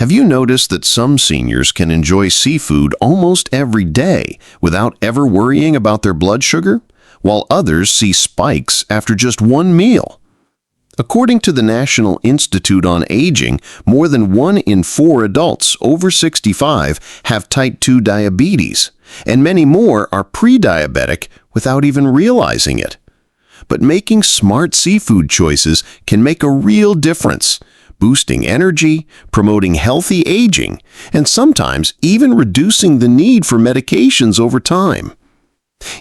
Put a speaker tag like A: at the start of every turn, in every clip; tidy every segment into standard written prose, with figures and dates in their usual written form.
A: Have you noticed that some seniors can enjoy seafood almost every day without ever worrying about their blood sugar, while others see spikes after just one meal? According to the National Institute on Aging, more than 1 in 4 adults over 65 have type 2 diabetes, and many more are pre-diabetic without even realizing it. But making smart seafood choices can make a real difference, boosting energy, promoting healthy aging, and sometimes even reducing the need for medications over time.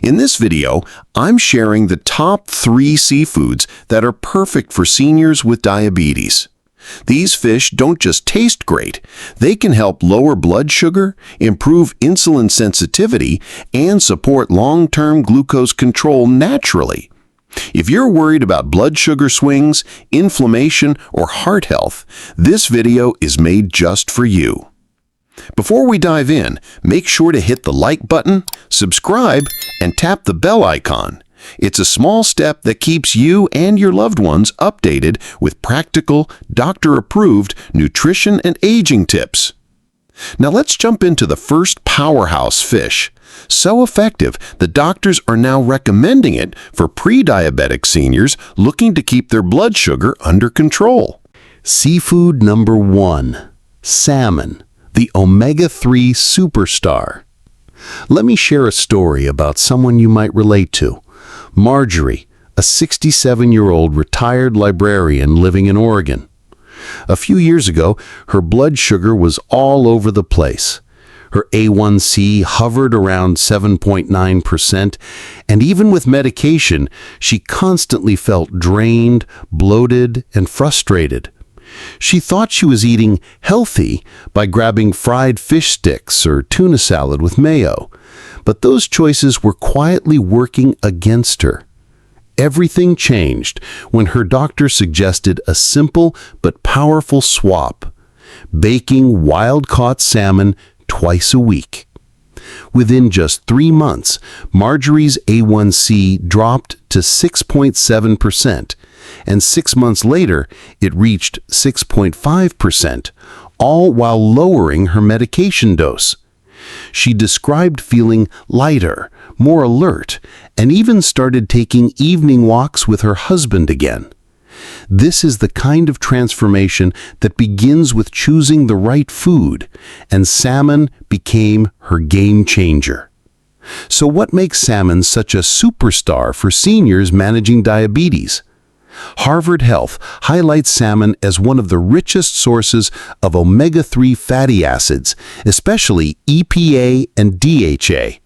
A: In this video, I'm sharing the top 3 seafoods that are perfect for seniors with diabetes. These fish don't just taste great, they can help lower blood sugar, improve insulin sensitivity, and support long-term glucose control naturally. If you're worried about blood sugar swings, inflammation, or heart health, this video is made just for you. Before we dive in, make sure to hit the like button, subscribe, and tap the bell icon. It's a small step that keeps you and your loved ones updated with practical, doctor-approved nutrition and aging tips. Now let's jump into the first powerhouse fish. So effective that doctors are now recommending it for pre-diabetic seniors looking to keep their blood sugar under control. Seafood number 1, salmon, the omega-3 superstar. Let me share a story about someone you might relate to. Marjorie, a 67-year-old retired librarian living in Oregon. A few years ago, her blood sugar was all over the place. Her A1C hovered around 7.9%, and even with medication, she constantly felt drained, bloated, and frustrated. She thought she was eating healthy by grabbing fried fish sticks or tuna salad with mayo, but those choices were quietly working against her. Everything changed when her doctor suggested a simple but powerful swap: baking wild-caught salmon twice a week. Within just 3 months, Marjorie's A1C dropped to 6.7%, and 6 months later, it reached 6.5%, all while lowering her medication dose. She described feeling lighter, more alert, and even started taking evening walks with her husband again. This is the kind of transformation that begins with choosing the right food, and salmon became her game changer. So what makes salmon such a superstar for seniors managing diabetes? Harvard Health highlights salmon as one of the richest sources of omega-3 fatty acids, especially EPA and DHA.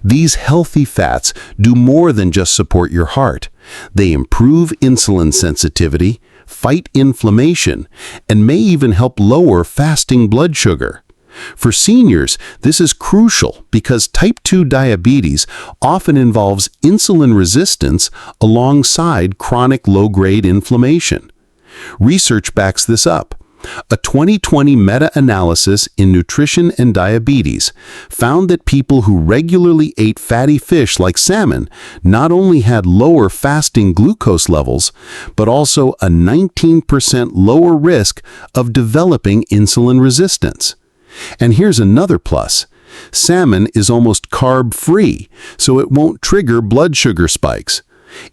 A: These healthy fats do more than just support your heart. They improve insulin sensitivity, fight inflammation, and may even help lower fasting blood sugar. For seniors, this is crucial because type 2 diabetes often involves insulin resistance alongside chronic low-grade inflammation. Research backs this up. A 2020 meta-analysis in Nutrition and Diabetes found that people who regularly ate fatty fish like salmon not only had lower fasting glucose levels, but also a 19% lower risk of developing insulin resistance. And here's another plus. Salmon is almost carb-free, so it won't trigger blood sugar spikes.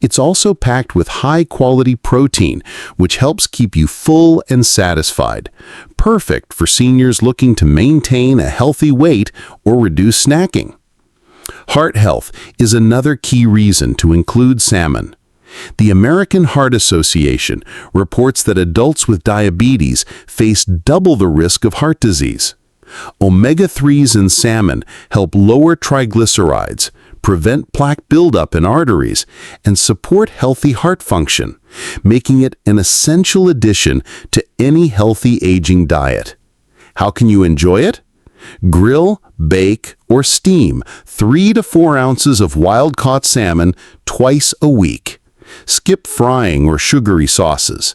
A: It's also packed with high-quality protein, which helps keep you full and satisfied. Perfect for seniors looking to maintain a healthy weight or reduce snacking. Heart health is another key reason to include salmon. The American Heart Association reports that adults with diabetes face double the risk of heart disease. Omega-3s in salmon help lower triglycerides, prevent plaque buildup in arteries, and support healthy heart function, making it an essential addition to any healthy aging diet. How can you enjoy it? Grill, bake, or steam 3 to 4 ounces of wild-caught salmon twice a week. Skip frying or sugary sauces.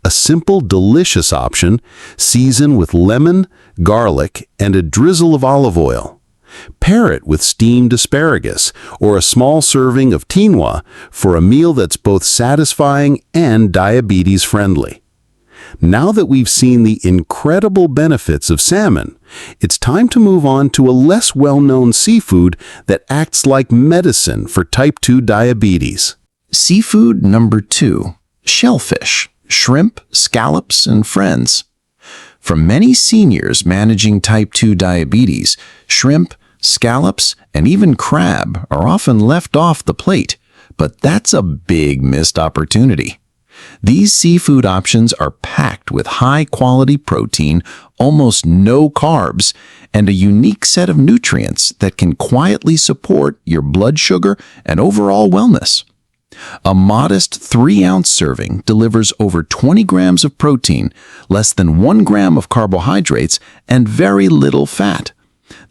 A: A simple, delicious option, season with lemon, garlic, and a drizzle of olive oil. Pair it with steamed asparagus or a small serving of quinoa for a meal that's both satisfying and diabetes-friendly.
B: Now that we've seen the incredible benefits of salmon, it's time to move on to a less well-known seafood that acts like medicine for type 2 diabetes.
A: Seafood number 2, shellfish, shrimp, scallops, and friends. For many seniors managing type 2 diabetes, shrimp, scallops, and even crab are often left off the plate, but that's a big missed opportunity. These seafood options are packed with high-quality protein, almost no carbs, and a unique set of nutrients that can quietly support your blood sugar and overall wellness. A modest 3-ounce serving delivers over 20 grams of protein, less than 1 gram of carbohydrates, and very little fat.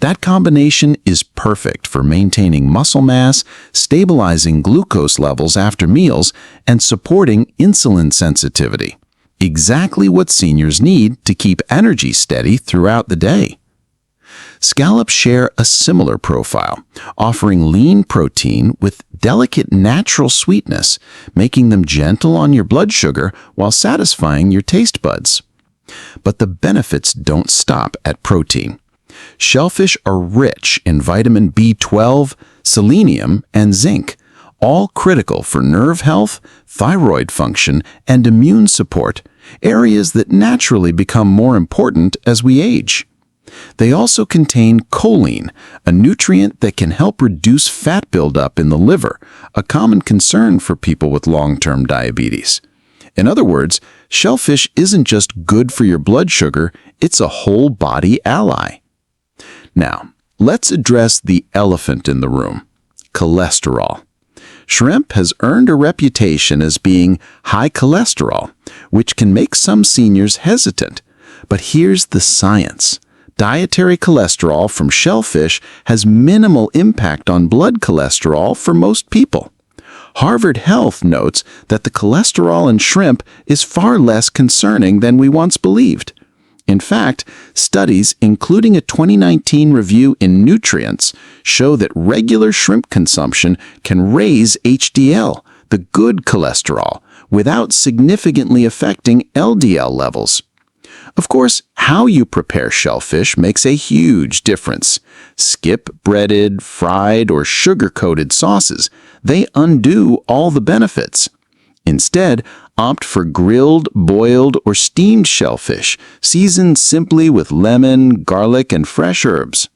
A: That combination is perfect for maintaining muscle mass, stabilizing glucose levels after meals, and supporting insulin sensitivity. Exactly what seniors need to keep energy steady throughout the day. Scallops share a similar profile, offering lean protein with delicate natural sweetness, making them gentle on your blood sugar while satisfying your taste buds. But the benefits don't stop at protein. Shellfish are rich in vitamin B12, selenium, and zinc, all critical for nerve health, thyroid function, and immune support, areas that naturally become more important as we age. They also contain choline, a nutrient that can help reduce fat buildup in the liver, a common concern for people with long-term diabetes. In other words, shellfish isn't just good for your blood sugar, it's a whole-body ally. Now, let's address the elephant in the room: cholesterol. Shrimp has earned a reputation as being high cholesterol, which can make some seniors hesitant. But here's the science. Dietary cholesterol from shellfish has minimal impact on blood cholesterol for most people. Harvard Health notes that the cholesterol in shrimp is far less concerning than we once believed. In fact, studies, including a 2019 review in Nutrients, show that regular shrimp consumption can raise HDL, the good cholesterol, without significantly affecting LDL levels. Of course, how you prepare shellfish makes a huge difference. Skip breaded, fried, or sugar-coated sauces. They undo all the benefits. Instead, opt for grilled, boiled, or steamed shellfish, seasoned simply with lemon, garlic, and fresh herbs.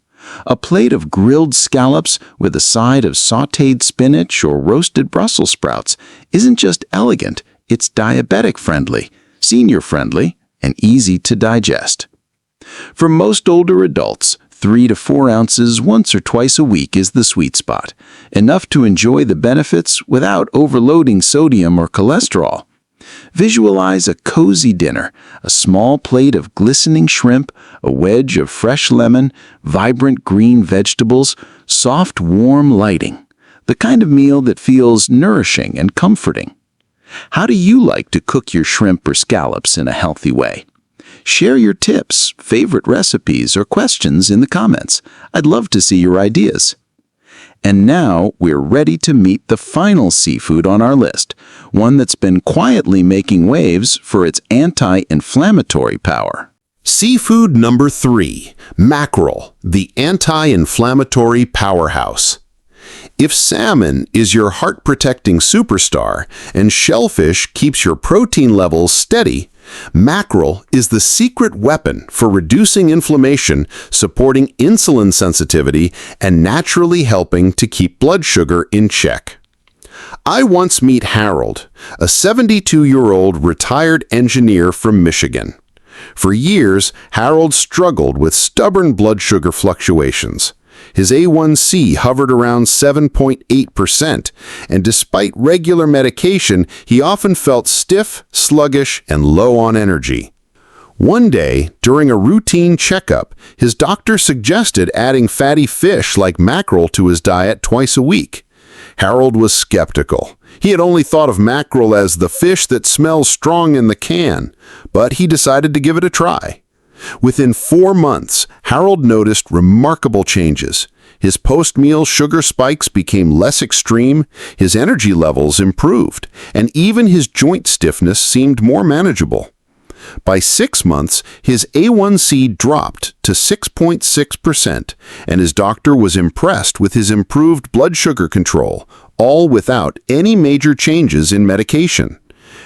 A: A plate of grilled scallops with a side of sautéed spinach or roasted Brussels sprouts isn't just elegant, it's diabetic-friendly, senior-friendly, and easy to digest. For most older adults, 3 to 4 ounces once or twice a week is the sweet spot, enough to enjoy the benefits without overloading sodium or cholesterol. Visualize a cozy dinner, a small plate of glistening shrimp, a wedge of fresh lemon, vibrant green vegetables, soft, warm lighting. The kind of meal that feels nourishing and comforting. How do you like to cook your shrimp or scallops in a healthy way? Share your tips, favorite recipes, or questions in the comments. I'd love to see your ideas. And now we're ready to meet the final seafood on our list, one that's been quietly making waves for its anti-inflammatory power.
B: Seafood number 3, mackerel, the anti-inflammatory powerhouse. If salmon is your heart-protecting superstar and shellfish keeps your protein levels steady, mackerel is the secret weapon for reducing inflammation, supporting insulin sensitivity, and naturally helping to keep blood sugar in check. I once met Harold, a 72-year-old retired engineer from Michigan. For years, Harold struggled with stubborn blood sugar fluctuations. His A1C hovered around 7.8%, and despite regular medication, he often felt stiff, sluggish, and low on energy. One day, during a routine checkup, his doctor suggested adding fatty fish like mackerel to his diet twice a week. Harold was skeptical. He had only thought of mackerel as the fish that smells strong in the can, but he decided to give it a try. Within 4 months, Harold noticed remarkable changes. His post-meal sugar spikes became less extreme, his energy levels improved, and even his joint stiffness seemed more manageable. By 6 months, his A1C dropped to 6.6%, and his doctor was impressed with his improved blood sugar control, all without any major changes in medication.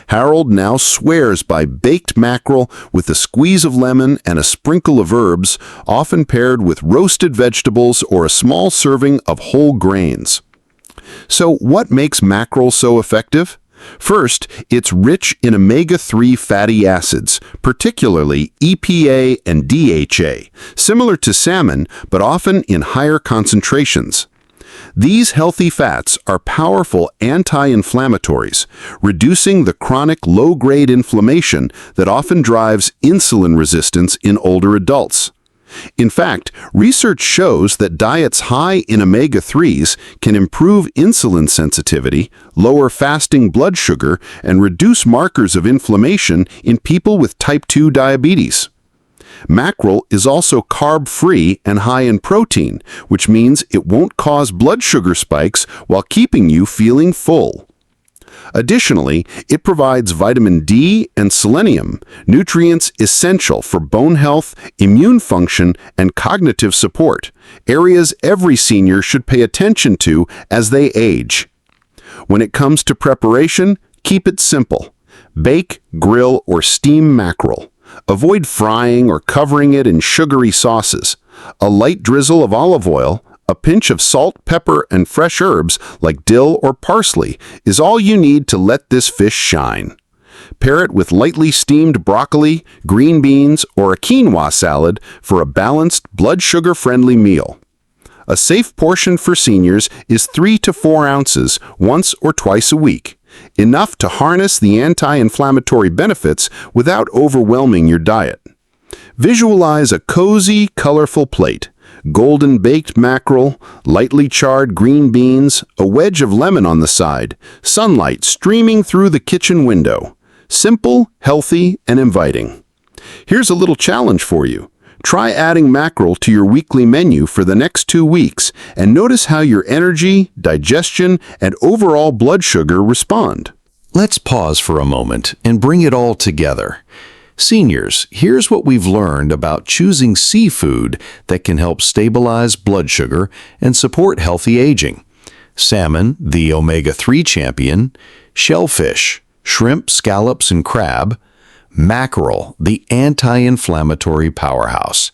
B: Harold now swears by baked mackerel with a squeeze of lemon and a sprinkle of herbs, often paired with roasted vegetables or a small serving of whole grains. So what makes mackerel so effective? First, it's rich in omega-3 fatty acids, particularly EPA and DHA, similar to salmon, but often in higher concentrations. These healthy fats are powerful anti-inflammatories, reducing the chronic low-grade inflammation that often drives insulin resistance in older adults. In fact, research shows that diets high in omega-3s can improve insulin sensitivity, lower fasting blood sugar, and reduce markers of inflammation in people with type 2 diabetes. Mackerel is also carb-free and high in protein, which means it won't cause blood sugar spikes while keeping you feeling full. Additionally, it provides vitamin D and selenium, nutrients essential for bone health, immune function, and cognitive support, areas every senior should pay attention to as they age. When it comes to preparation, keep it simple. Bake, grill, or steam mackerel. Avoid frying or covering it in sugary sauces. A light drizzle of olive oil, a pinch of salt, pepper, and fresh herbs like dill or parsley is all you need to let this fish shine. Pair it with lightly steamed broccoli, green beans, or a quinoa salad for a balanced, blood sugar-friendly meal. A safe portion for seniors is 3 to 4 ounces once or twice a week, enough to harness the anti-inflammatory benefits without overwhelming your diet. Visualize a cozy, colorful plate. Golden baked mackerel, lightly charred green beans, a wedge of lemon on the side, sunlight streaming through the kitchen window. Simple, healthy, and inviting. Here's a little challenge for you. Try adding mackerel to your weekly menu for the next 2 weeks and notice how your energy, digestion, and overall blood sugar respond.
A: Let's pause for a moment and bring it all together. Seniors, here's what we've learned about choosing seafood that can help stabilize blood sugar and support healthy aging. Salmon, the omega-3 champion; shellfish, shrimp, scallops, and crab; mackerel, the anti-inflammatory powerhouse.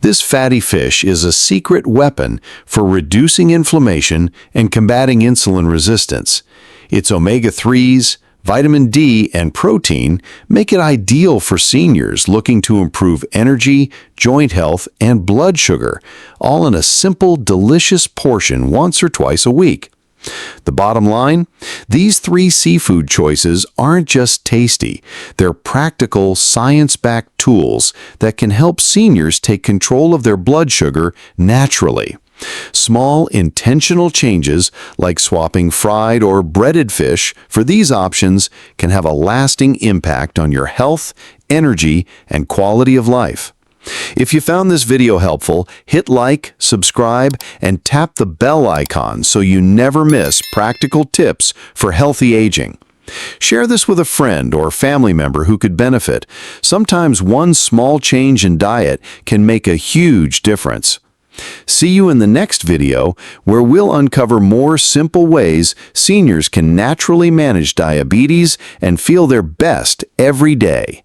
A: This fatty fish is a secret weapon for reducing inflammation and combating insulin resistance. Its omega-3s, vitamin D, and protein make it ideal for seniors looking to improve energy, joint health, and blood sugar, all in a simple, delicious portion once or twice a week. The bottom line? These 3 seafood choices aren't just tasty. They're practical, science-backed tools that can help seniors take control of their blood sugar naturally. Small, intentional changes, like swapping fried or breaded fish for these options, can have a lasting impact on your health, energy, and quality of life. If you found this video helpful, hit like, subscribe, and tap the bell icon so you never miss practical tips for healthy aging. Share this with a friend or family member who could benefit. Sometimes one small change in diet can make a huge difference. See you in the next video, where we'll uncover more simple ways seniors can naturally manage diabetes and feel their best every day.